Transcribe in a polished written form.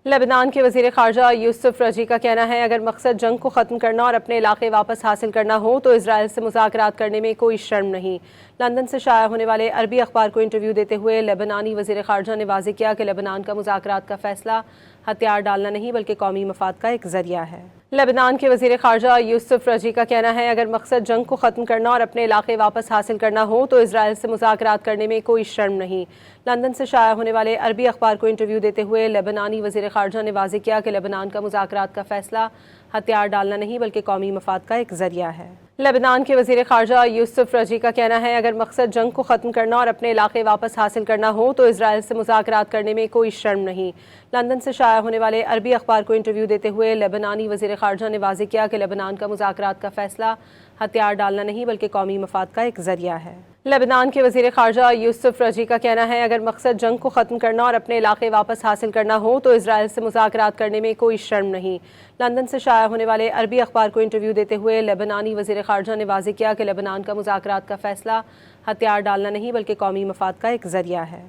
Lebanon के वज़ीर ख़ारजा यूसुफ रज़ी का कहना है, अगर मकसद जंग को ख़त्म करना और अपने इलाके वापस हासिल करना हो तो इजराइल से मुज़ाकरात करने में कोई शर्म नहीं। लंदन से शाया होने वाले अरबी अखबार को इंटरव्यू देते हुए लेबनानी वज़ीर ख़ारजा ने वाज़ेह किया कि लेबनान का मुज़ाकरात का फ़ैसला हथियार डालना नहीं बल्कि कौमी मफाद का एक ज़रिया है। लेबनान के वज़ीर ख़ारजा यूसुफ रज़ी का कहना है, अगर मकसद जंग को ख़त्म करना और अपने इलाके वापस हासिल करना हो तो इजराइल से मुज़ाकरात करने में कोई शर्म नहीं। लंदन से शाया होने वाले अरबी अखबार को इंटरव्यू देते हुए लेबनानी वज़ीर ख़ारजा ने वाज़ेह किया कि लेबनान का मुज़ाकरात का फ़ैसला हथियार डालना नहीं बल्कि कौमी मफाद का एक ज़रिया है। लेबनान के वज़ीर ख़ारजा यूसुफ रज़ी का कहना है, अगर मकसद जंग को ख़त्म करना और अपने इलाके वापस हासिल करना हो तो इजराइल से मुज़ाकरात करने में कोई शर्म नहीं। लंदन से शाया होने वाले अरबी अखबार को इंटरव्यू देते हुए लेबनानी वज़ीर ख़ारजा ने वाज़ेह किया कि लेबनान का मुज़ाकरात का फ़ैसला हथियार डालना नहीं बल्कि कौमी मफाद का एक ज़रिया है। लेबनान के वज़ीर ख़ारजा यूसुफ रज़ी का कहना है, अगर मकसद जंग को ख़त्म करना और अपने इलाके वापस हासिल करना हो तो इजराइल से मुज़ाकरात करने में कोई शर्म नहीं। लंदन से शाया होने वाले अरबी अखबार को इंटरव्यू देते हुए लेबनानी वज़ीर ख़ारजा ने वाज़ेह किया कि लेबनान का मुज़ाकरात का फ़ैसला हथियार डालना नहीं बल्कि कौमी मफाद का एक ज़रिया है।